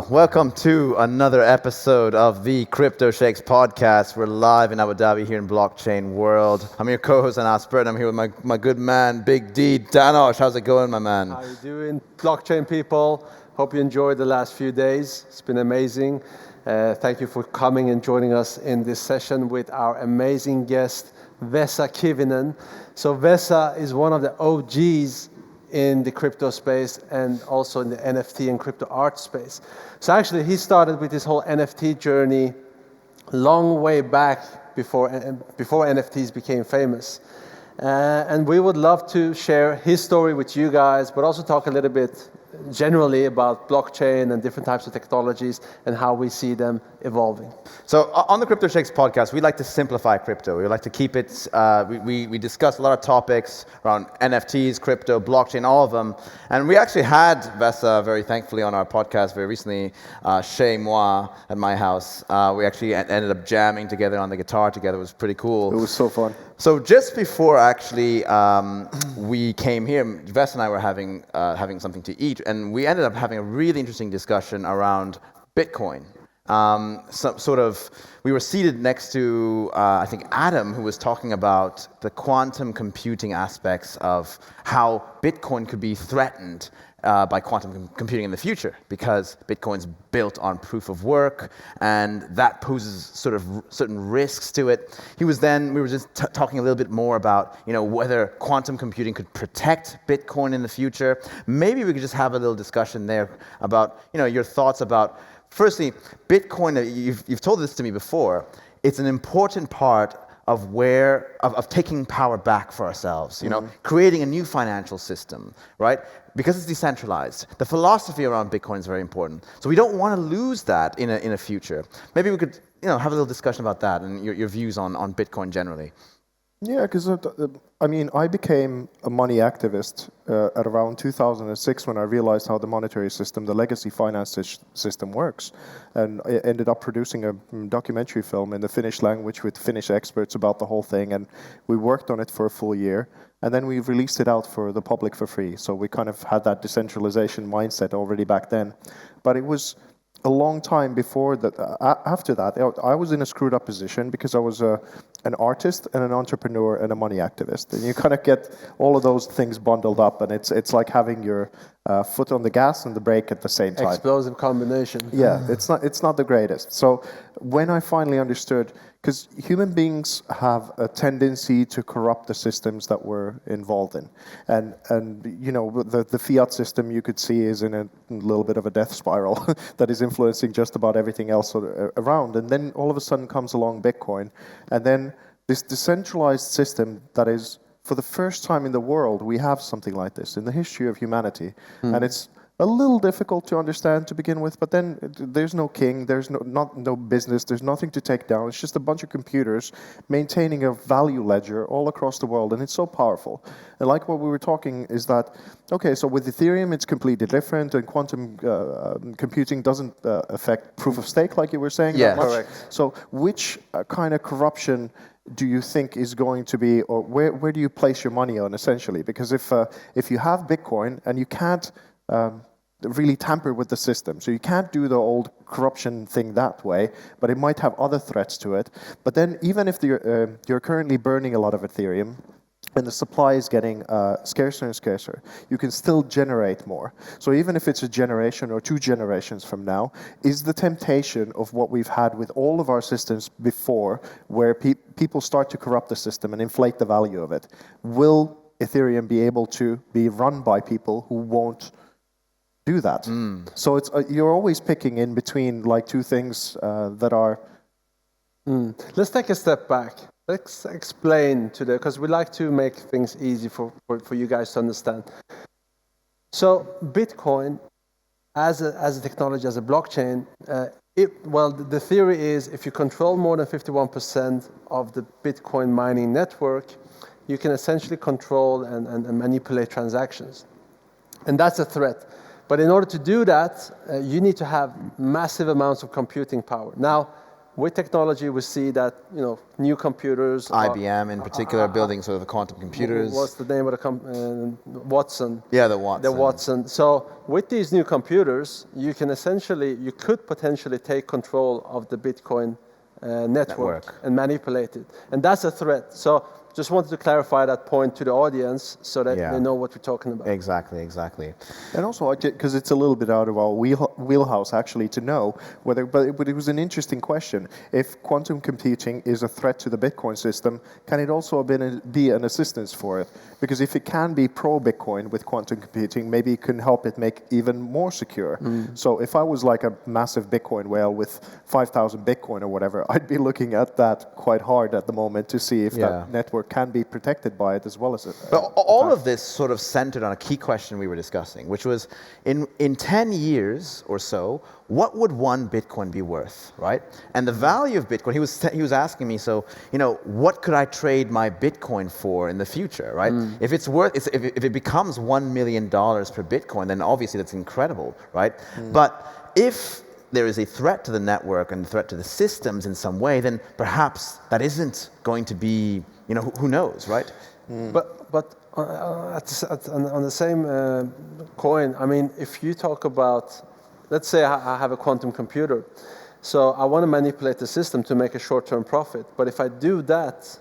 Welcome to another episode of the Crypto Sheiks podcast. We're live in Abu Dhabi here in blockchain world. I'm your co-host Anas Bird. I'm here with my good man, Big D, Danosch. How's it going, my man? How you doing, blockchain people? Hope you enjoyed the last few days. It's been amazing. Thank you for coming and joining us in this session with our amazing guest, VESA Kivinen. So VESA is one of the OGs in the crypto space and also in the NFT and crypto art space. So actually he started with this whole NFT journey long way back before NFTs became famous. And we would love to share his story with you guys, but also talk a little bit generally about blockchain and different types of technologies and how we see them evolving. So on the Crypto Sheiks podcast, we like to simplify crypto. We like to keep it, we discuss a lot of topics around NFTs, crypto, blockchain, all of them. And we actually had VESA, very thankfully, on our podcast very recently, Shay Moi at my house. We actually ended up jamming together on the guitar together. It was pretty cool. It was so fun. So just before actually we came here, VESA and I were having something to eat, and we ended up having a really interesting discussion around Bitcoin. We were seated next to, I think, Adam, who was talking about the quantum computing aspects of how Bitcoin could be threatened by quantum computing in the future, because Bitcoin's built on proof of work, and that poses sort of certain risks to it. We were just talking a little bit more about, whether quantum computing could protect Bitcoin in the future. Maybe we could just have a little discussion there about, your thoughts about, firstly, Bitcoin. You've told this to me before. It's an important part of taking power back for ourselves, creating a new financial system, right? Because it's decentralized. The philosophy around Bitcoin is very important. So we don't want to lose that in a future. Maybe we could, have a little discussion about that and your views on Bitcoin generally. Yeah, because I became a money activist at around 2006 when I realized how the monetary system, the legacy finance system works. And I ended up producing a documentary film in the Finnish language with Finnish experts about the whole thing. And we worked on it for a full year. And then we released it out for the public for free. So we kind of had that decentralization mindset already back then. But it was a long time before that. After that, I was in a screwed up position because I was an artist and an entrepreneur and a money activist, and you kind of get all of those things bundled up, and it's like having your foot on the gas and the brake at the same time. Explosive combination. Yeah, it's not the greatest. So when I finally understood, because human beings have a tendency to corrupt the systems that we're involved in, and the fiat system, you could see, is in a little bit of a death spiral that is influencing just about everything else around. And then all of a sudden comes along Bitcoin, and then this decentralized system that is, for the first time in the world, we have something like this in the history of humanity, and it's a little difficult to understand to begin with, but then there's no king, there's no business, there's nothing to take down. It's just a bunch of computers maintaining a value ledger all across the world, and it's so powerful. And like what we were talking is that, okay, so with Ethereum, it's completely different, and quantum computing doesn't affect proof of stake, like you were saying. Yeah, correct. So which kind of corruption do you think is going to be, or where do you place your money on, essentially? Because if you have Bitcoin and you can't really tamper with the system. So you can't do the old corruption thing that way, but it might have other threats to it. But then even if you're currently burning a lot of Ethereum, and the supply is getting scarcer and scarcer, you can still generate more. So even if it's a generation or 2 generations from now, is the temptation of what we've had with all of our systems before, where people start to corrupt the system and inflate the value of it, will Ethereum be able to be run by people who won't do that? So it's you're always picking in between like two things that are. Let's take a step back. Let's explain because we like to make things easy for you guys to understand. So Bitcoin, as a technology, as a blockchain, the theory is if you control more than 51% of the Bitcoin mining network, you can essentially control and manipulate transactions. And that's a threat. But in order to do that, you need to have massive amounts of computing power. Now, with technology, we see that new computers. IBM in particular, building sort of the quantum computers. What's the name of the Watson? Yeah, the Watson. The Watson. So with these new computers, you could potentially take control of the Bitcoin network and manipulate it, and that's a threat. So just wanted to clarify that point to the audience so that they know what we're talking about. Exactly. And also, because it's a little bit out of our wheelhouse actually to know whether, but it was an interesting question. If quantum computing is a threat to the Bitcoin system, can it also be an assistance for it? Because if it can be pro-Bitcoin with quantum computing, maybe it can help it make even more secure. So if I was like a massive Bitcoin whale with 5,000 Bitcoin or whatever, I'd be looking at that quite hard at the moment to see if that network can be protected by it as well as it. But all of this sort of centered on a key question we were discussing, which was in 10 years or so, what would one Bitcoin be worth, right? And the value of Bitcoin, he was asking me, so, what could I trade my Bitcoin for in the future, right? If it's worth, if it becomes $1 million per Bitcoin, then obviously that's incredible, right? But if there is a threat to the network and a threat to the systems in some way, then perhaps that isn't going to be, who knows, right? But on the same coin, I mean, if you talk about, let's say I have a quantum computer, so I want to manipulate the system to make a short-term profit. But if I do that,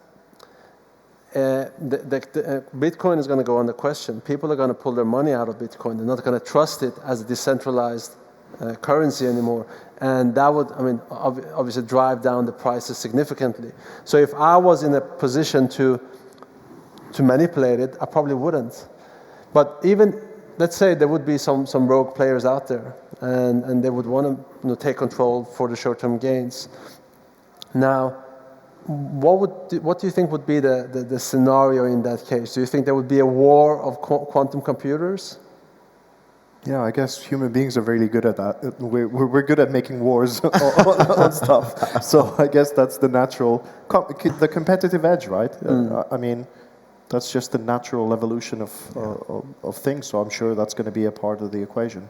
the Bitcoin is going to go under question. People are going to pull their money out of Bitcoin. They're not going to trust it as a decentralized currency anymore, and that would, obviously drive down the prices significantly. So if I was in a position to manipulate it, I probably wouldn't. But even, let's say there would be some rogue players out there, and they would want to take control for the short-term gains. Now, what do you think would be the scenario in that case? Do you think there would be a war of quantum computers? Yeah, I guess human beings are really good at that. We're good at making wars on stuff. So I guess that's the natural, the competitive edge, right? I mean, that's just the natural evolution of things. So I'm sure that's going to be a part of the equation.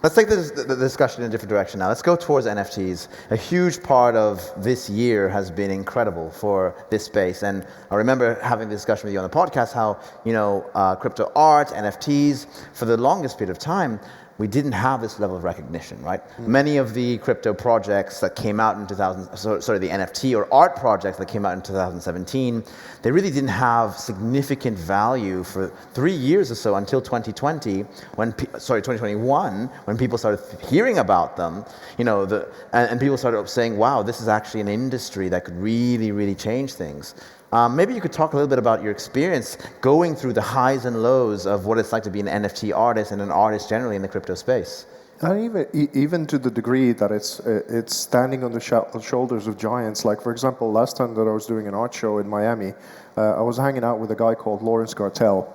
Let's take the discussion in a different direction now. Let's go towards NFTs. A huge part of this year has been incredible for this space. And I remember having the discussion with you on the podcast how, crypto art, NFTs, for the longest period of time, we didn't have this level of recognition, right? Many of the crypto projects that came out in the NFT or art projects that came out in 2017, they really didn't have significant value for 3 years or so until 2021, when people started hearing about them, and people started saying, wow, this is actually an industry that could really, really change things. Maybe you could talk a little bit about your experience going through the highs and lows of what it's like to be an NFT artist and an artist generally in the crypto space. And even to the degree that it's standing on the shoulders of giants. Like, for example, last time that I was doing an art show in Miami, I was hanging out with a guy called Lawrence Gartell,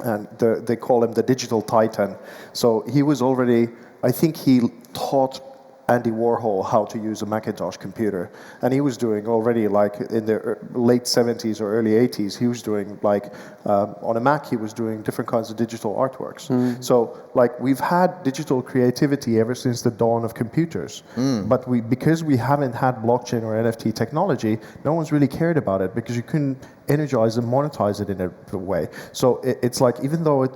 and they call him the digital titan. So he was already, I think he taught Andy Warhol how to use a Macintosh computer, and he was doing already, like in the late 70s or early 80s, he was doing on a Mac, he was doing different kinds of digital artworks. So we've had digital creativity ever since the dawn of computers, but because we haven't had blockchain or NFT technology, no one's really cared about it because you couldn't energize and monetize it in a way. So it's like, even though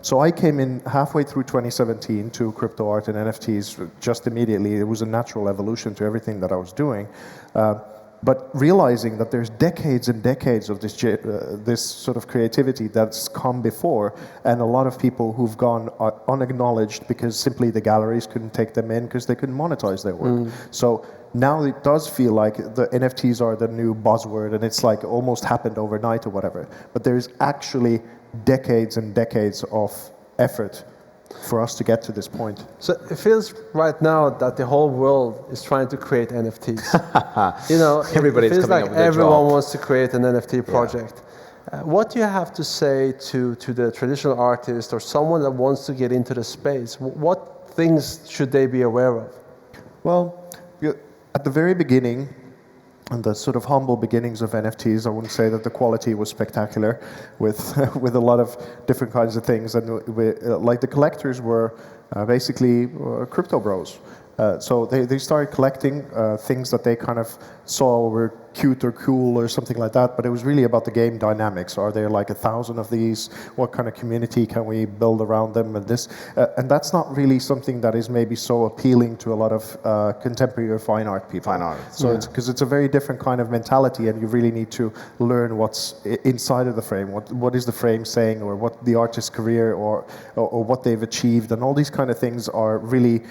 so I came in halfway through 2017 to crypto art and NFTs just immediately. It was a natural evolution to everything that I was doing. But realizing that there's decades and decades of this sort of creativity that's come before, and a lot of people who've gone unacknowledged because simply the galleries couldn't take them in because they couldn't monetize their work. So now it does feel like the NFTs are the new buzzword, and it's like almost happened overnight or whatever. But there's actually decades and decades of effort for us to get to this point. So it feels right now that the whole world is trying to create NFTs. Everybody's it feels coming like up with a everyone drop. wants to create an NFT project. What do you have to say to the traditional artist or someone that wants to get into the space? What things should they be aware of? Well, at the very beginning, and the sort of humble beginnings of NFTs, I wouldn't say that the quality was spectacular with with a lot of different kinds of things. And the collectors were basically crypto bros. So they started collecting things that they kind of saw were cute or cool or something like that, but it was really about the game dynamics. Are there like 1,000 of these? What kind of community can we build around them? And this, and that's not really something that is maybe so appealing to a lot of contemporary or fine art people. Fine art. So it's because it's a very different kind of mentality, and you really need to learn what's inside of the frame. What is the frame saying, or what the artist's career, or what they've achieved, and all these kind of things are really,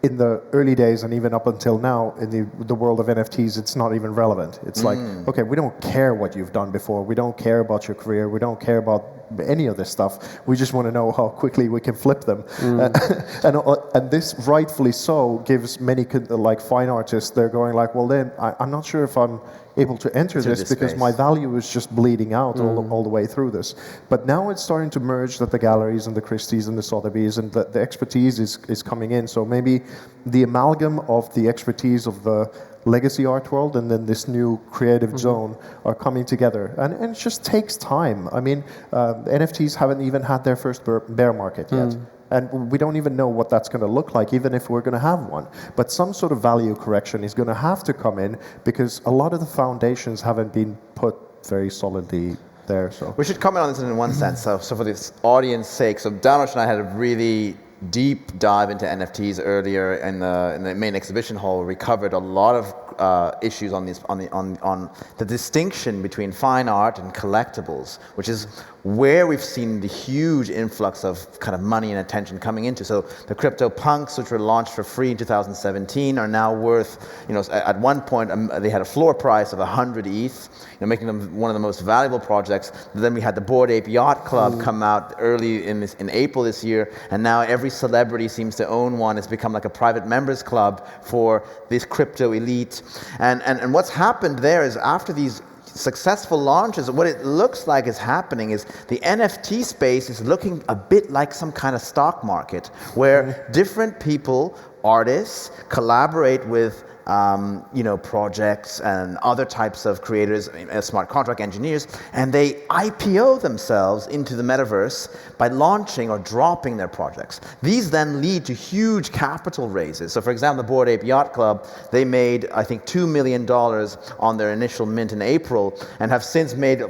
in the early days and even up until now in the world of NFTs, it's not even relevant. It's like, okay, we don't care what you've done before. We don't care about your career. We don't care about any of this stuff. We just want to know how quickly we can flip them. And this, rightfully so, gives many like fine artists, they're going like, well then, I'm not sure if I'm able to enter this because space. my value is just bleeding out all the way through this. But now it's starting to merge that the galleries and the Christie's and the Sotheby's and the expertise is coming in. So maybe the amalgam of the expertise of the legacy art world and then this new creative zone are coming together. And it just takes time. I mean, NFTs haven't even had their first bear market yet. And we don't even know what that's going to look like, even if we're going to have one. But some sort of value correction is going to have to come in because a lot of the foundations haven't been put very solidly there. So we should comment on this in one sense. So for this audience's sake, so Danosch and I had a really deep dive into NFTs earlier in the main exhibition hall. We covered a lot of issues on the distinction between fine art and collectibles, which is where we've seen the huge influx of kind of money and attention coming into. So the crypto punks, which were launched for free in 2017, are now worth, at one point they had a floor price of 100 ETH, making them one of the most valuable projects. Then we had the Bored Ape Yacht Club come out early in April this year, and now every celebrity seems to own one. It's become like a private members club for this crypto elite. And what's happened there is after these successful launches, what it looks like is happening is the NFT space is looking a bit like some kind of stock market where different people, artists, collaborate with projects and other types of creators, smart contract engineers, and they IPO themselves into the metaverse by launching or dropping their projects. These then lead to huge capital raises. So for example, the Bored Ape Yacht Club, they made, I think, $2 million on their initial mint in April and have since made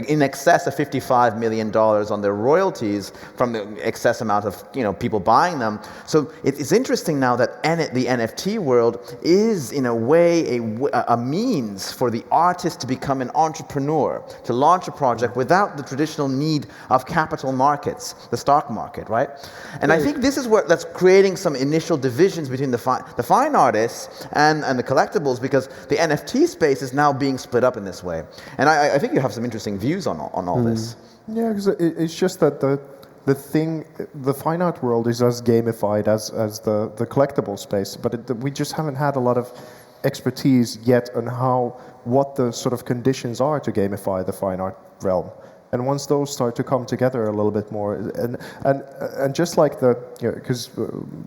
in excess of $55 million on their royalties from the excess amount of people buying them. So it's interesting now that the NFT world is in a way a means for the artist to become an entrepreneur, to launch a project without the traditional need of capital markets, the stock market, right? And I think this is that's creating some initial divisions between the fine artists and the collectibles, because the NFT space is now being split up in this way. And I think you have some interesting views on all this. Yeah, because it's just that the fine art world is as gamified as the collectible space, but we just haven't had a lot of expertise yet on what the sort of conditions are to gamify the fine art realm. And once those start to come together a little bit more, and just like because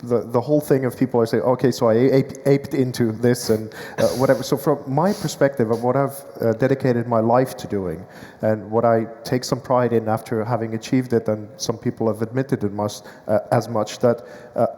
the whole thing of people are saying, okay, so I aped into this and whatever. So from my perspective of what I've dedicated my life to doing, and what I take some pride in after having achieved it, and some people have admitted it as much, that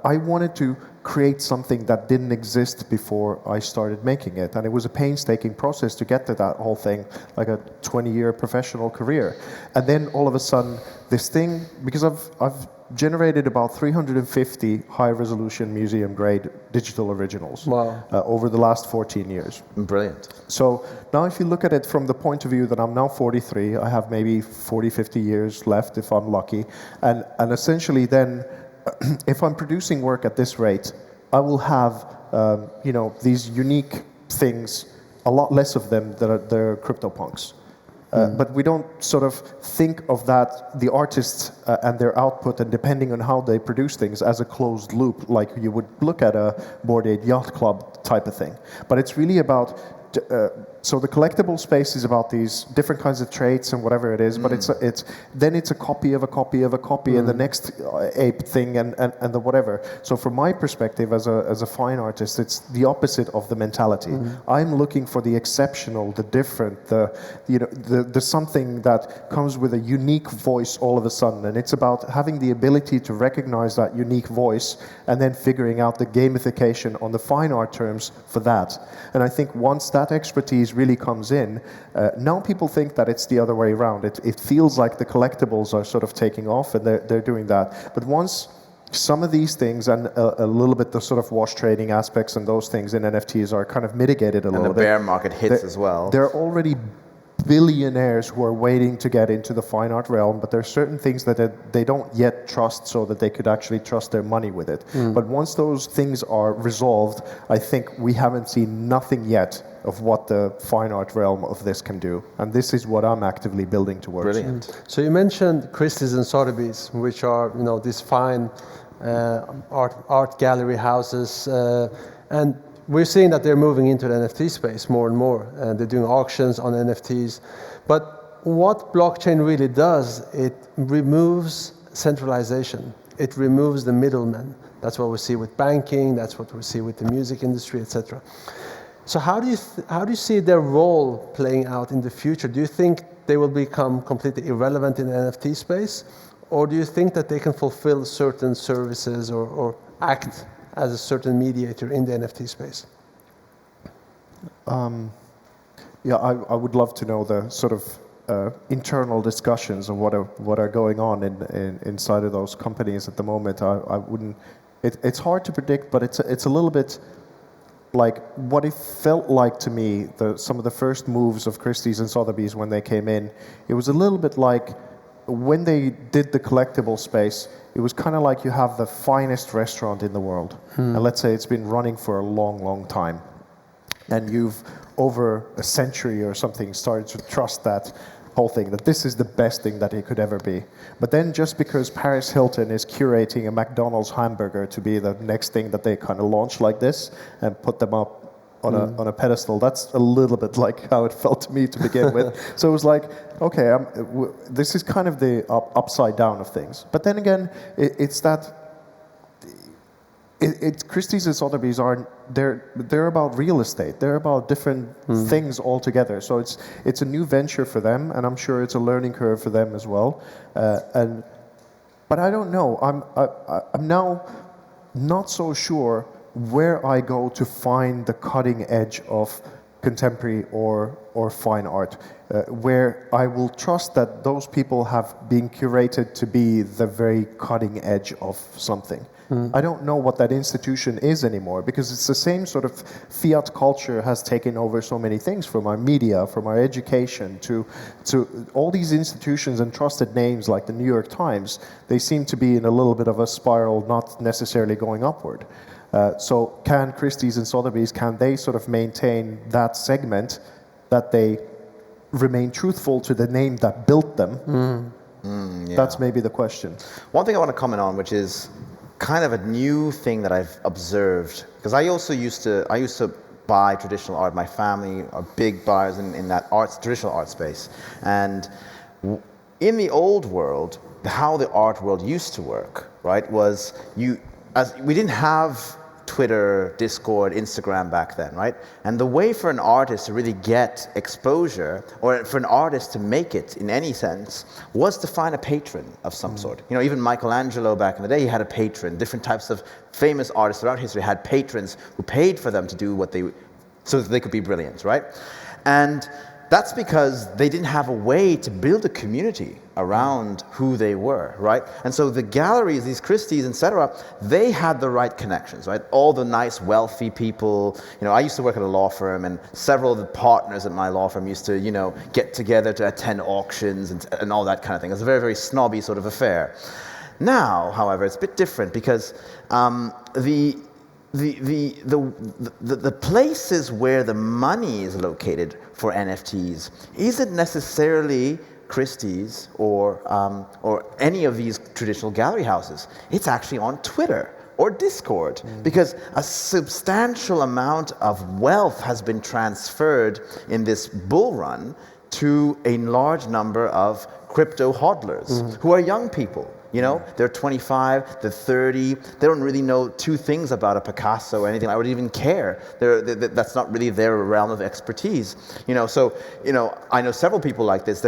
I wanted to create something that didn't exist before I started making it. And it was a painstaking process to get to that whole thing, like a 20-year professional career. And then all of a sudden, this thing, because I've generated about 350 high-resolution museum-grade digital originals over the last 14 years. Brilliant. So now if you look at it from the point of view that I'm now 43, I have maybe 40, 50 years left if I'm lucky. And essentially then, if I'm producing work at this rate, I will have these unique things, a lot less of them that are CryptoPunks. But we don't sort of think of that, the artists and their output, and depending on how they produce things, as a closed loop, like you would look at a Bored Ape Yacht Club type of thing. But it's really about so the collectible space is about these different kinds of traits and whatever it is, but it's a copy of a copy of a copy and the next ape thing and the whatever. So from my perspective as a fine artist, it's the opposite of the mentality. I'm looking for the exceptional, the different, the something that comes with a unique voice all of a sudden, and it's about having the ability to recognize that unique voice and then figuring out the gamification on the fine art terms for that. And I think once that expertise really comes in, now people think that it's the other way around. It feels like the collectibles are sort of taking off and they're doing that. But once some of these things and a little bit the sort of wash trading aspects and those things in NFTs are kind of mitigated a little bit. And the bear market hits as well. There are already billionaires who are waiting to get into the fine art realm, but there are certain things that they don't yet trust so that they could actually trust their money with it. But once those things are resolved, I think we haven't seen nothing yet of what the fine art realm of this can do. And this is what I'm actively building towards. Brilliant. So you mentioned Christie's and Sotheby's, which are these fine art gallery houses, and we're seeing that they're moving into the NFT space more and more. They're doing auctions on NFTs. But what blockchain really does, it removes centralization. It removes the middlemen. That's what we see with banking. That's what we see with the music industry, etc. So how do you see their role playing out in the future? Do you think they will become completely irrelevant in the NFT space? Or do you think that they can fulfill certain services or act as a certain mediator in the NFT space? Yeah, I would love to know the sort of internal discussions of what are going on inside of those companies at the moment. I wouldn't. It's hard to predict, but it's a little bit like what it felt like to me. Some of the first moves of Christie's and Sotheby's when they came in, it was a little bit like when they did the collectible space. It was kind of like you have the finest restaurant in the world, and let's say it's been running for a long, long time, and you've over a century or something started to trust that whole thing, that this is the best thing that it could ever be. But then just because Paris Hilton is curating a McDonald's hamburger to be the next thing that they kind of launch like this and put them up on a pedestal, that's a little bit like how it felt to me to begin with. So it was like, okay, this is kind of the upside down of things. But then again, it's that Christie's and Sotheby's they're about real estate. They're about different things altogether. So it's a new venture for them, and I'm sure it's a learning curve for them as well. But I don't know. I'm now not so sure where I go to find the cutting edge of contemporary or fine art, where I will trust that those people have been curated to be the very cutting edge of something. I don't know what that institution is anymore, because it's the same sort of fiat culture has taken over so many things, from our media, from our education, to all these institutions and trusted names like the New York Times. They seem to be in a little bit of a spiral, not necessarily going upward. So can Christie's and Sotheby's, can they sort of maintain that segment, that they remain truthful to the name that built them? Yeah. That's maybe the question. One thing I want to comment on, which is kind of a new thing that I've observed, because I used to buy traditional art. My family are big buyers in that traditional art space. And in the old world, how the art world used to work, right, was we didn't have Twitter, Discord, Instagram back then, right? And the way for an artist to really get exposure, or for an artist to make it in any sense, was to find a patron of some sort. You know, even Michelangelo back in the day, he had a patron. Different types of famous artists throughout history had patrons who paid for them to do so that they could be brilliant, right? And that's because they didn't have a way to build a community around who they were, right? And so the galleries, these Christie's, etc., they had the right connections, right? All the nice, wealthy people. You know, I used to work at a law firm, and several of the partners at my law firm used to, get together to attend auctions and all that kind of thing. It was a very, very snobby sort of affair. Now, however, it's a bit different, because the places where the money is located for NFTs isn't necessarily Christie's or any of these traditional gallery houses. It's actually on Twitter or Discord, because a substantial amount of wealth has been transferred in this bull run to a large number of crypto hodlers who are young people. You know, they're 25, they're 30, they don't really know two things about a Picasso or anything. I would even care. That's not really their realm of expertise. You know, so, you know, I know several people like this,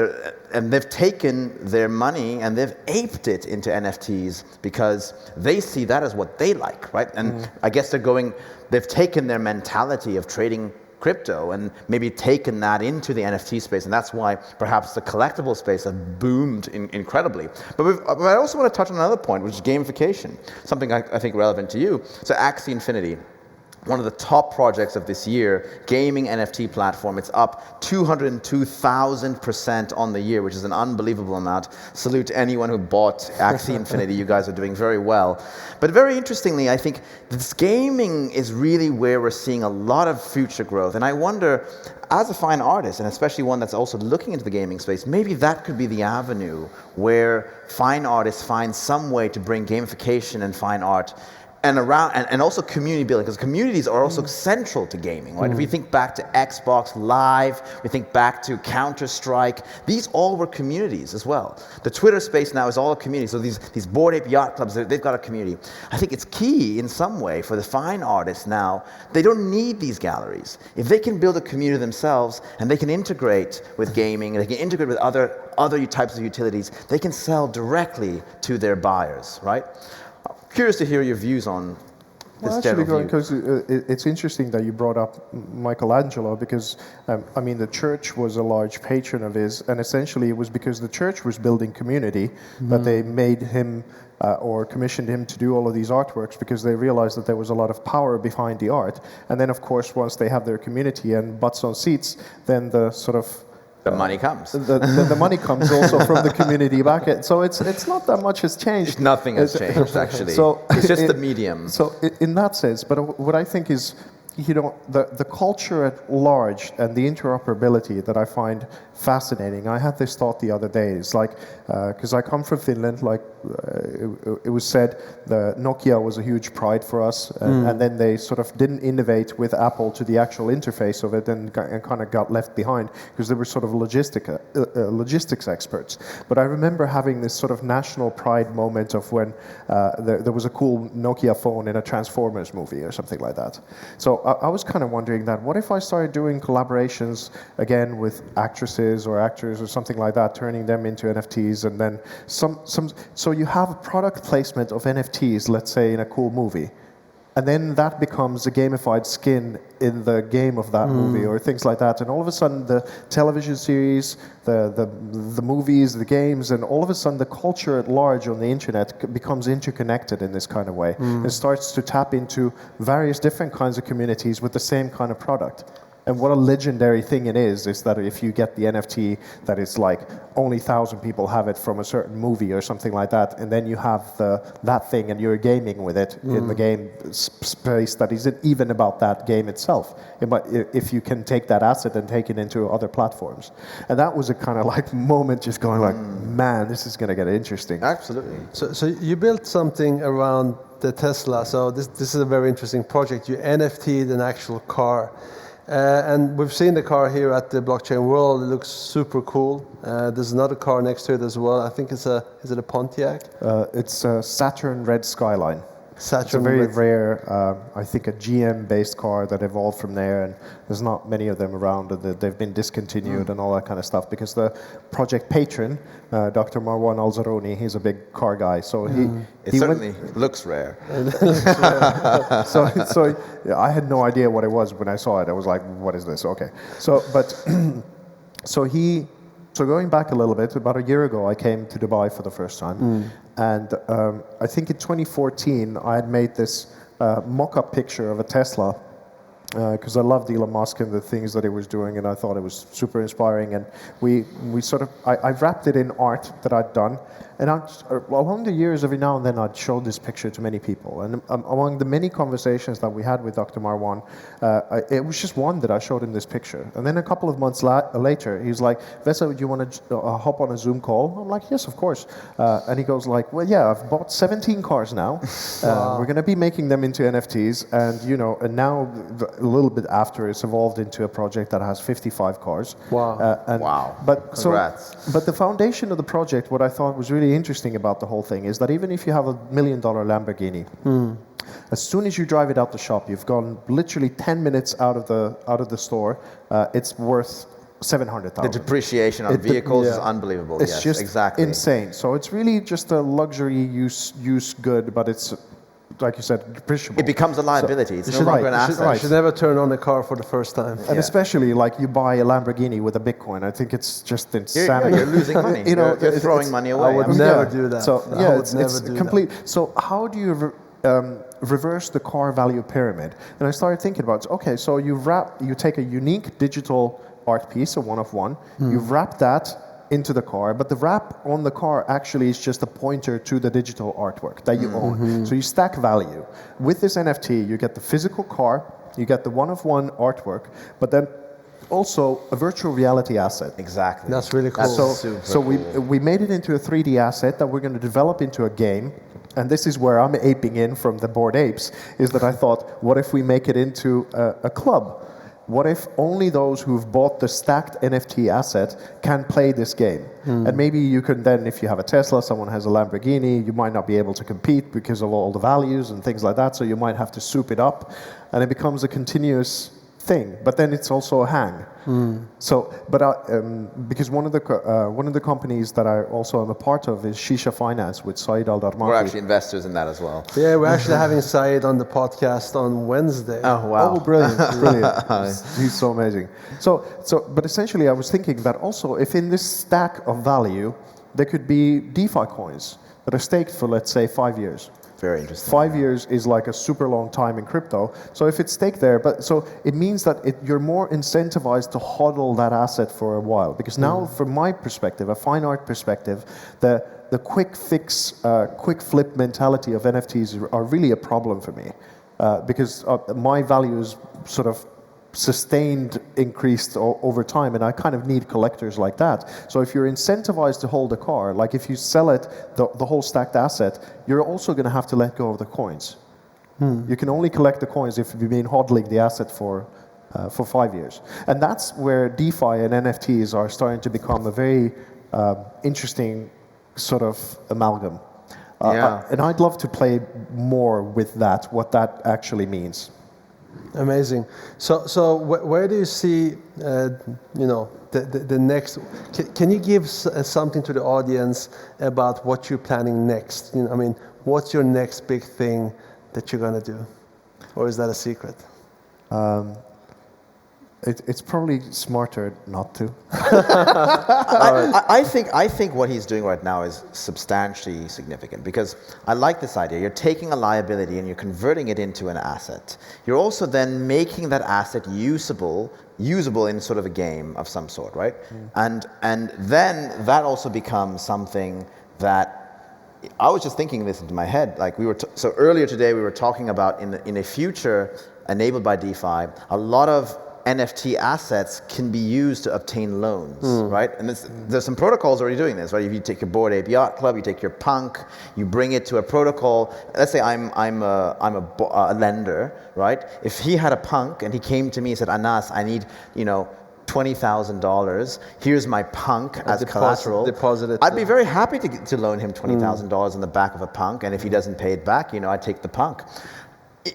and they've taken their money and they've aped it into NFTs because they see that as what they like, right? And I guess they've taken their mentality of trading crypto and maybe taken that into the NFT space, and that's why perhaps the collectible space has boomed incredibly. But I also want to touch on another point, which is gamification, something I think relevant to you. So Axie Infinity, one of the top projects of this year, gaming NFT platform. It's up 202,000% on the year, which is an unbelievable amount. Salute to anyone who bought Axie Infinity. You guys are doing very well. But very interestingly, I think this gaming is really where we're seeing a lot of future growth. And I wonder, as a fine artist, and especially one that's also looking into the gaming space, maybe that could be the avenue where fine artists find some way to bring gamification and fine art and around, and also community building, because communities are also central to gaming, right? If we think back to Xbox Live, we think back to Counter-Strike, these all were communities as well. The Twitter space now is all a community, so these Bored Ape Yacht Clubs, they've got a community. I think it's key in some way for the fine artists now, they don't need these galleries. If they can build a community themselves, and they can integrate with gaming, and they can integrate with other types of utilities, they can sell directly to their buyers, right? Curious to hear your views on this general view. Because it's interesting that you brought up Michelangelo, because I mean the church was a large patron of his, and essentially it was because the church was building community that they made him or commissioned him to do all of these artworks, because they realized that there was a lot of power behind the art. And then of course once they have their community and butts on seats, then the sort of the money comes. The money comes also from the community back end. So it's not that much has changed. Nothing has changed, actually. So it's just the medium. So in that sense, but what I think is, you know, the culture at large and the interoperability that I find fascinating. I had this thought the other day. It's like, because I come from Finland, like it was said, the Nokia was a huge pride for us, and then they sort of didn't innovate with Apple to the actual interface of it, and kind of got left behind because they were sort of logistics experts. But I remember having this sort of national pride moment of when there was a cool Nokia phone in a Transformers movie or something like that. So I was kind of wondering that, what if I started doing collaborations again with actresses or actors or something like that, turning them into NFTs, and then so you have product placement of NFTs, let's say in a cool movie, and then that becomes a gamified skin in the game of that movie or things like that, and all of a sudden the television series, the movies, the games, and all of a sudden the culture at large on the internet becomes interconnected in this kind of way. It starts to tap into various different kinds of communities with the same kind of product. And what a legendary thing it is that if you get the NFT that is like only 1,000 people have it from a certain movie or something like that, and then you have that thing and you're gaming with it in the game space that isn't even about that game itself. If you can take that asset and take it into other platforms. And that was a kind of like moment just going like, man, this is going to get interesting. Absolutely. So you built something around the Tesla. So this is a very interesting project. You NFT'd an actual car. And we've seen the car here at the Blockchain World. It looks super cool. There's another car next to it as well. I think is it a Pontiac? It's a Saturn Red Skyline. Saturn it's a very Red. rare, I think a GM-based car that evolved from there, and there's not many of them around, and they've been discontinued and all that kind of stuff, because the project patron, Dr. Marwan Al-Zaroni, he's a big car guy, so It certainly looks rare. So I had no idea what it was when I saw it. I was like, what is this? Okay. So going back a little bit, about a year ago, I came to Dubai for the first time. And I think in 2014, I had made this mock-up picture of a Tesla because I loved Elon Musk and the things that he was doing, and I thought it was super inspiring. And we sort of, I wrapped it in art that I'd done, and along the years, every now and then, I'd show this picture to many people. And among the many conversations that we had with Dr. Marwan, it was just one that I showed him this picture. And then a couple of months later, he was like, "VESA, would you want to hop on a Zoom call?" I'm like, "Yes, of course." And he goes like, "Well, yeah, I've bought 17 cars now. We're going to be making them into NFTs, and now a little bit after, it's evolved into a project that has 55 cars." Wow. Wow. But Congrats. but the foundation of the project, what I thought was really interesting about the whole thing, is that even if you have $1 million Lamborghini, as soon as you drive it out the shop, you've gone literally 10 minutes out of the store, it's worth 700,000. The depreciation on vehicles is unbelievable. It's yes, just exactly. insane. So it's really just a luxury use good, but it's, like you said, depreciable. It becomes a liability. It's no longer an asset. You should never turn on a car for the first time. And especially like you buy a Lamborghini with a Bitcoin, I think it's just insanity. You're losing money. You're throwing money away. I would never do that. So I would it's never do complete. So how do you reverse the car value pyramid? And I started thinking about, okay, so you take a unique digital art piece, a one of one, you wrap that into the car, but the wrap on the car actually is just a pointer to the digital artwork that you own. So you stack value. With this NFT, you get the physical car, you get the one-of-one artwork, but then also a virtual reality asset. Exactly. That's really cool. So we made it into a 3D asset that we're going to develop into a game. And this is where I'm aping in from the Bored Apes, is that I thought, what if we make it into a club? What if only those who've bought the stacked NFT asset can play this game? And maybe you can then, if you have a Tesla, someone has a Lamborghini, you might not be able to compete because of all the values and things like that, so you might have to soup it up, and it becomes a continuous thing. But then it's also a hang. So, but because one of the companies that I also am a part of is Shisha Finance with Saeed Al-Darmati. We're actually investors in that as well. Yeah, we're actually having Saeed on the podcast on Wednesday. Oh, wow. Oh, brilliant. He's so amazing. But essentially I was thinking that also if in this stack of value, there could be DeFi coins that are staked for, let's say, 5 years. Very interesting. 5 years is like a super long time in crypto. So if it's staked there, so it means that you're more incentivized to hodl that asset for a while. Because now, from my perspective, a fine art perspective, the quick fix, quick flip mentality of NFTs are really a problem for me. Because my value is sort of sustained increased over time, and I kind of need collectors like that. So if you're incentivized to hold a car, like if you sell it, the whole stacked asset, you're also going to have to let go of the coins. You can only collect the coins if you've been hodling the asset for 5 years. And that's where DeFi and NFTs are starting to become a very interesting sort of amalgam. And I'd love to play more with that, what that actually means. Amazing. So where do you see, the next? Can you give something to the audience about what you're planning next? What's your next big thing that you're gonna do, or is that a secret? It's probably smarter not to. I think what he's doing right now is substantially significant, because I like this idea. You're taking a liability and you're converting it into an asset. You're also then making that asset usable in sort of a game of some sort, right? And then that also becomes something that I was just thinking this into my head. Like so earlier today we were talking about in a future enabled by DeFi, a lot of NFT assets can be used to obtain loans, right? And there's some protocols already doing this, right? If you take your Bored Ape Yacht Club, you take your punk, you bring it to a protocol. Let's say I'm a lender, right? If he had a punk and he came to me and said, "Anas, I need, $20,000. Here's my punk as collateral." I'd be very happy to loan him $20,000 in the back of a punk, and if he doesn't pay it back, I take the punk.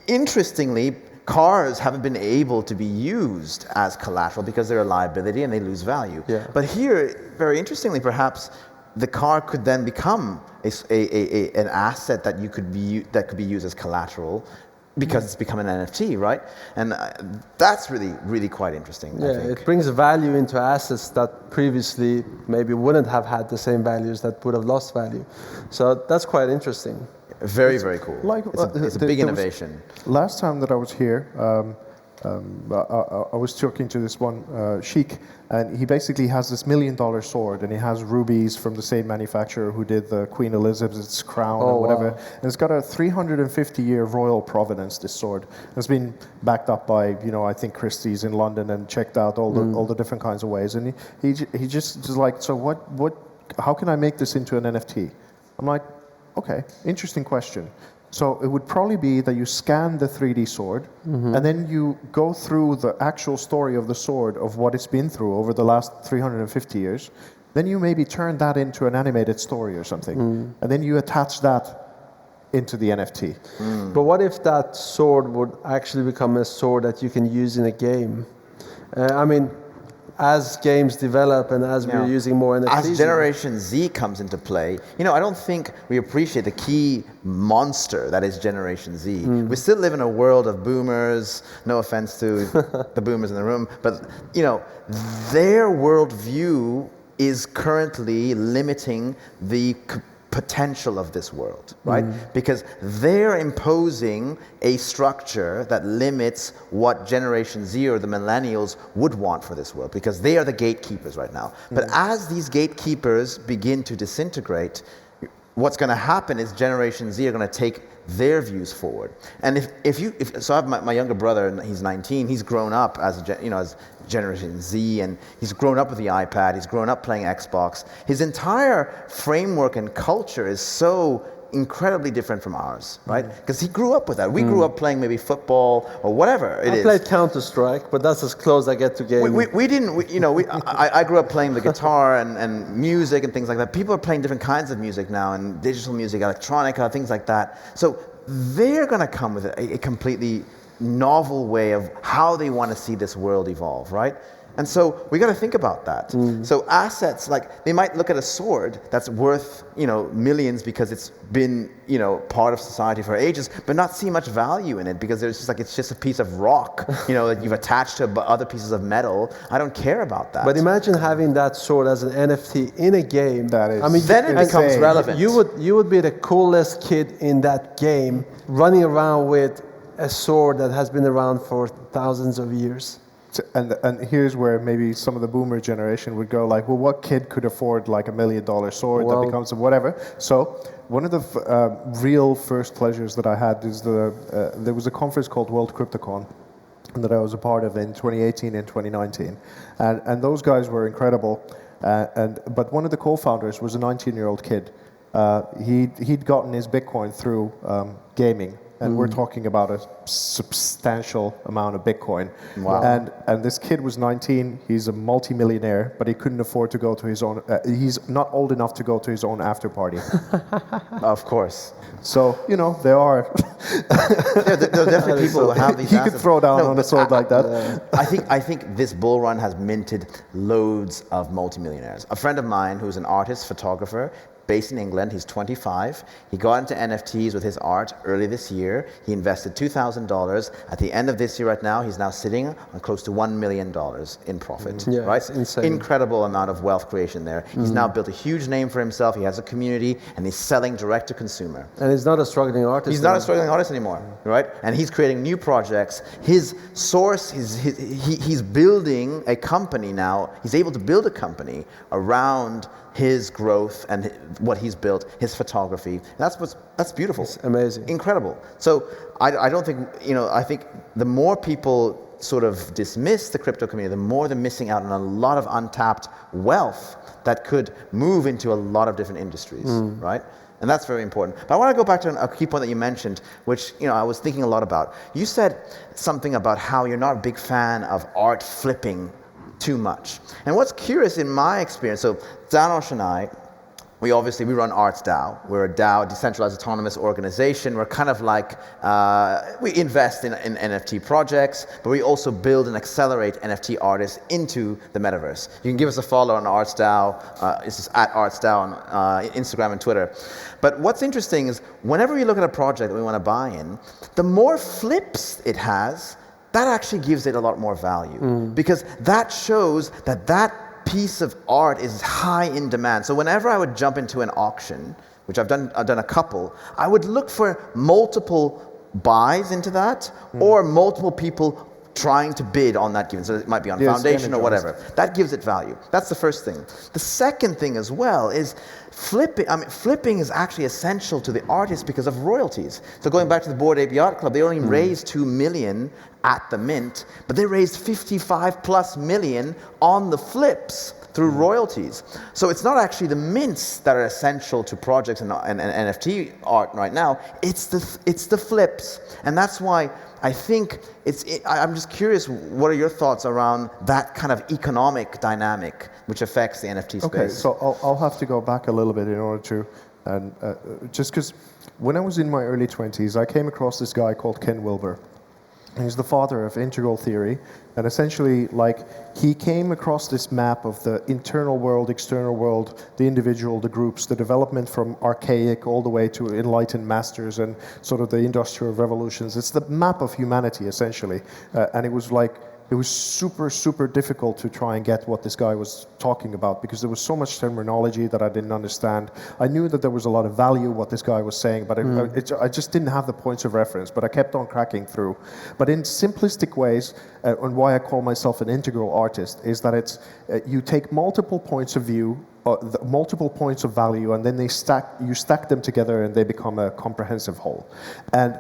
Interestingly, cars haven't been able to be used as collateral because they're a liability and they lose value. Yeah. But here, very interestingly, perhaps the car could then become an asset that could be used as collateral because it's become an NFT, right? And that's really, really quite interesting. Yeah, I think. It brings value into assets that previously maybe wouldn't have had the same values, that would have lost value. So that's quite interesting. Very, very cool. Like, it's a big innovation. Last time that I was here, I was talking to this one sheik, and he basically has this $1 million sword, and he has rubies from the same manufacturer who did the Queen Elizabeth's crown or whatever. Wow. And it's got a 350-year royal provenance, this sword. It's been backed up by, I think Christie's in London, and checked out all the different kinds of ways. And he just is like, so how can I make this into an NFT? I'm like, okay, interesting question. So it would probably be that you scan the 3D sword, and then you go through the actual story of the sword, of what it's been through over the last 350 years. Then you maybe turn that into an animated story or something, and then you attach that into the NFT. But what if that sword would actually become a sword that you can use in a game? As games develop and as we're using more NFTs. As Generation Z comes into play, I don't think we appreciate the key monster that is Generation Z. We still live in a world of boomers, no offense to the boomers in the room, but their worldview is currently limiting the potential of this world, right? Because they're imposing a structure that limits what Generation Z or the millennials would want for this world, because they are the gatekeepers right now. But as these gatekeepers begin to disintegrate, what's going to happen is Generation Z are going to take their views forward. And so I have my younger brother, and he's 19. He's grown up as Generation Z, and he's grown up with the iPad. He's grown up playing Xbox. His entire framework and culture is so incredibly different from ours, right? Because he grew up with that. We grew up playing maybe football or whatever it is. I played Counter-Strike, but that's as close I get to gaming. I grew up playing the guitar and music and things like that. People are playing different kinds of music now, and digital music, electronica, things like that. So they're going to come with a completely novel way of how they want to see this world evolve, right? And so we got to think about that. So assets, like they might look at a sword that's worth, millions because it's been, part of society for ages, but not see much value in it because it's just a piece of rock, that you've attached to other pieces of metal. I don't care about that. But imagine having that sword as an NFT in a game. That is. Then it becomes relevant. You would be the coolest kid in that game, running around with a sword that has been around for thousands of years. And here's where maybe some of the boomer generation would go like, well, what kid could afford like $1 million sword that becomes whatever? So one of the real first pleasures that I had is there was a conference called World CryptoCon that I was a part of in 2018 and 2019. And those guys were incredible. But one of the co-founders was a 19-year-old kid. He'd gotten his Bitcoin through gaming. And we're talking about a substantial amount of Bitcoin. Wow. And this kid was 19. He's a multimillionaire, but he couldn't afford to go to his own. He's not old enough to go to his own after party. Of course. So there are. There are definitely people who have these. He could throw down on a sword like that. I think this bull run has minted loads of multimillionaires. A friend of mine who's an artist, photographer, based in England. He's 25. He got into NFTs with his art early this year. He invested $2,000. At the end of this year right now, he's now sitting on close to $1 million in profit. Yeah, right? It's insane. Incredible amount of wealth creation there. He's now built a huge name for himself. He has a community, and he's selling direct to consumer. And he's not a struggling artist. He's not a struggling artist anymore, right? And he's creating new projects. His source, he's building a company now. He's able to build a company around his growth and what he's built, his photography. That's beautiful. It's amazing. Incredible. So I don't think, I think the more people sort of dismiss the crypto community, the more they're missing out on a lot of untapped wealth that could move into a lot of different industries, right? And that's very important. But I want to go back to a key point that you mentioned, which I was thinking a lot about. You said something about how you're not a big fan of art flipping too much. And what's curious in my experience, so Danosch and I, we run ArtsDAO. We're a DAO, decentralized autonomous organization. We're kind of like, we invest in NFT projects, but we also build and accelerate NFT artists into the metaverse. You can give us a follow on ArtsDAO. It's just at ArtsDAO on Instagram and Twitter. But what's interesting is whenever we look at a project that we want to buy in, the more flips it has, that actually gives it a lot more value because that shows that piece of art is high in demand. So whenever I would jump into an auction, which I've done a couple, I would look for multiple buys into that or multiple people trying to bid on that given, so it might be on foundation or whatever. That gives it value. That's the first thing. The second thing as well is flipping. I mean, flipping is actually essential to the artist because of royalties. So going back to the Bored Ape Yacht Club, they only raised 2 million at the mint, but they raised 55 plus million on the flips through royalties. So it's not actually the mints that are essential to projects and NFT art right now. It's the flips, and that's why I think I'm just curious. What are your thoughts around that kind of economic dynamic which affects the NFT space? Okay, so I'll have to go back a little bit in order to, and just because when I was in my early 20s, I came across this guy called Ken Wilber. He's the father of integral theory, and essentially, like, he came across this map of the internal world, external world, the individual, the groups, the development from archaic all the way to enlightened masters and sort of the industrial revolutions. It's the map of humanity, essentially, and it was like, it was super, super difficult to try and get what this guy was talking about because there was so much terminology that I didn't understand. I knew that there was a lot of value what this guy was saying, but I just didn't have the points of reference, but I kept on cracking through. But in simplistic ways, and why I call myself an integral artist, is that it's you take multiple points of view, multiple points of value, and then you stack them together and they become a comprehensive whole. And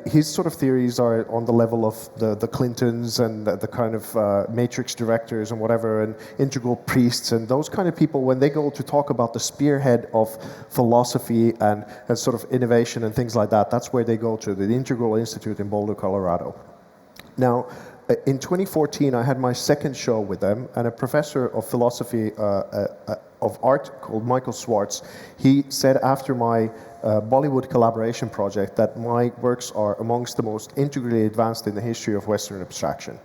his sort of theories are on the level of the Clintons and the kind of matrix directors and whatever, and integral priests and those kind of people. When they go to talk about the spearhead of philosophy and sort of innovation and things like that, that's where they go to, the Integral Institute in Boulder, Colorado. Now, in 2014, I had my second show with them, and a professor of philosophy of art called Michael Swartz, he said after my Bollywood collaboration project that my works are amongst the most integrally advanced in the history of Western abstraction.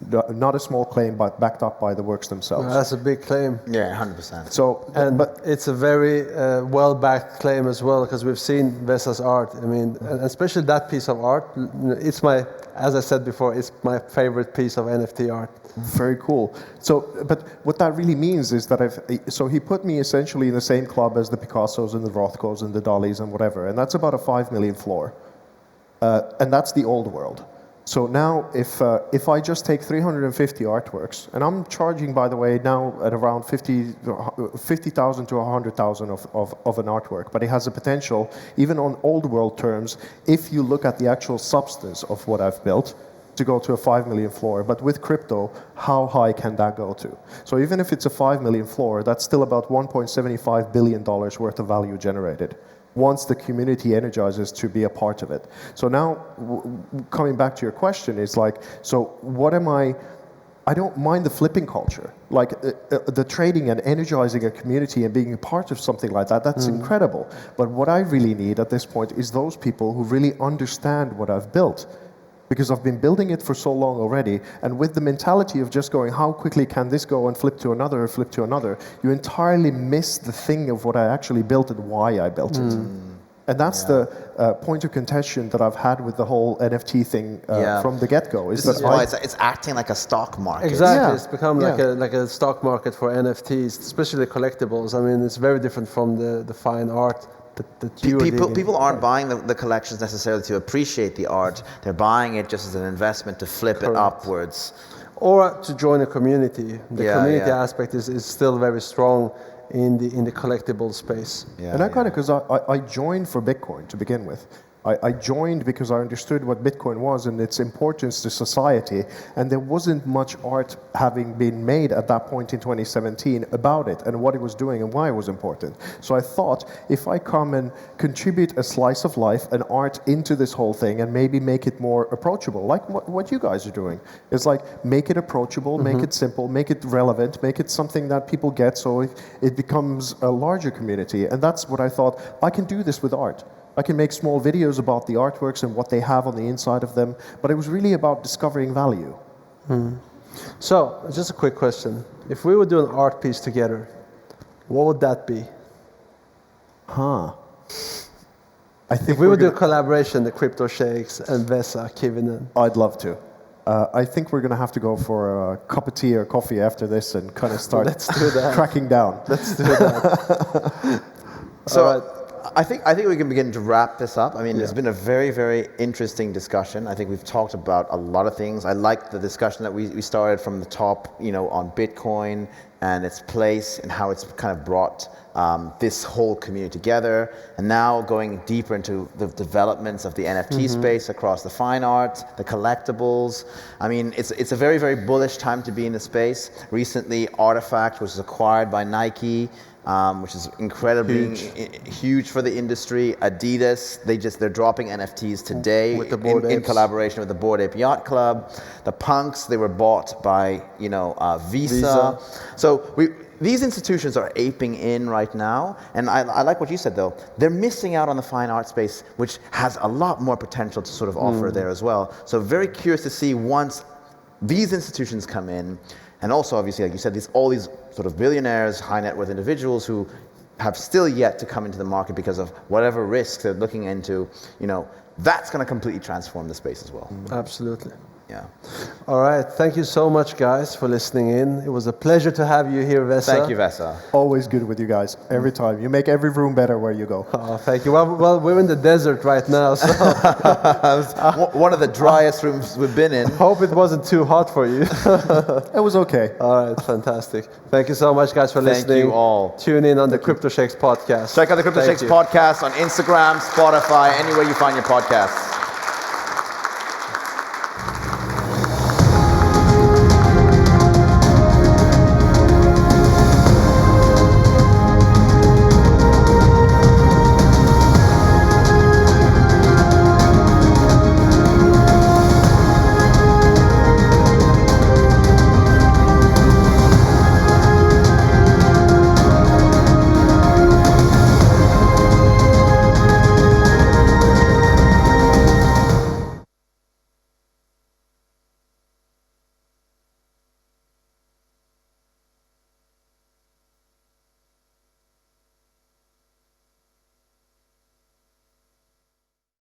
Not a small claim, but backed up by the works themselves. Well, that's a big claim. Yeah, 100%. So, but it's a very well-backed claim as well, because we've seen VESA's art. I mean, and especially that piece of art. It's as I said before, it's my favorite piece of NFT art. Very cool. So, but what that really means is that so he put me essentially in the same club as the Picassos and the Rothkos and the Dalis and whatever, and that's about a 5 million floor. And that's the old world. So now, if I just take 350 artworks, and I'm charging, by the way, now at around 50,000 to 100,000 of an artwork, but it has a potential, even on old world terms, if you look at the actual substance of what I've built, to go to a 5 million floor. But with crypto, how high can that go to? So even if it's a 5 million floor, that's still about $1.75 billion worth of value generated once the community energizes to be a part of it. So now, coming back to your question, is like, so what am I don't mind the flipping culture. Like the trading and energizing a community and being a part of something like that, that's incredible. But what I really need at this point is those people who really understand what I've built. Because I've been building it for so long already, and with the mentality of just going, how quickly can this go and flip to another, you entirely miss the thing of what I actually built and why I built it. And that's the point of contention that I've had with the whole NFT thing from the get-go. This is why it's acting like a stock market. Exactly, Yeah. it's become like a stock market for NFTs, especially the collectibles. I mean, it's very different from the fine art. People aren't buying the collections necessarily to appreciate the art. They're buying it just as an investment to flip it upwards. Or to join a community. The community aspect is still very strong in the collectible space. Yeah, and I kind of, because I joined for Bitcoin to begin with. I joined because I understood what Bitcoin was and its importance to society, and there wasn't much art having been made at that point in 2017 about it and what it was doing and why it was important. So I thought, if I come and contribute a slice of life and art into this whole thing and maybe make it more approachable, like what you guys are doing, it's like make it approachable, make it simple, make it relevant, make it something that people get so it becomes a larger community. And that's what I thought, I can do this with art. I can make small videos about the artworks and what they have on the inside of them, but it was really about discovering value. So, just a quick question. If we would do an art piece together, what would that be? I think if we would do a collaboration, the Crypto Sheiks and VESA, Kivinen. I'd love to. I think we're going to have to go for a cup of tea or coffee after this and kind of start Let's do that. cracking down. Let's do that. So, all right. I think we can begin to wrap this up. I mean, it's been a very, very interesting discussion. I think we've talked about a lot of things. I like the discussion that we started from the top, on Bitcoin and its place and how it's kind of brought this whole community together. And now going deeper into the developments of the NFT space across the fine art, the collectibles. I mean, it's a very, very bullish time to be in the space. Recently, Artifact was acquired by Nike. Which is incredibly huge for the industry. Adidas, they're dropping NFTs today with the in collaboration with the Bored Ape Yacht Club. The Punks, they were bought by VESA. So these institutions are aping in right now, and I like what you said though. They're missing out on the fine art space, which has a lot more potential to sort of offer there as well. So very curious to see once these institutions come in. And also, obviously, like you said, all these sort of billionaires, high net worth individuals who have still yet to come into the market because of whatever risks they're looking into, that's going to completely transform the space as well. Absolutely. Yeah. All right. Thank you so much, guys, for listening in. It was a pleasure to have you here, VESA. Thank you, VESA. Always good with you guys, every time. You make every room better where you go. Oh, thank you. Well, we're in the desert right now, so One of the driest rooms we've been in. hope it wasn't too hot for you. It was okay. All right, fantastic. Thank you so much, guys, for listening. Thank you all. Tune in on the Crypto Sheiks podcast. Check out the Crypto Sheiks podcast on Instagram, Spotify, anywhere you find your podcasts.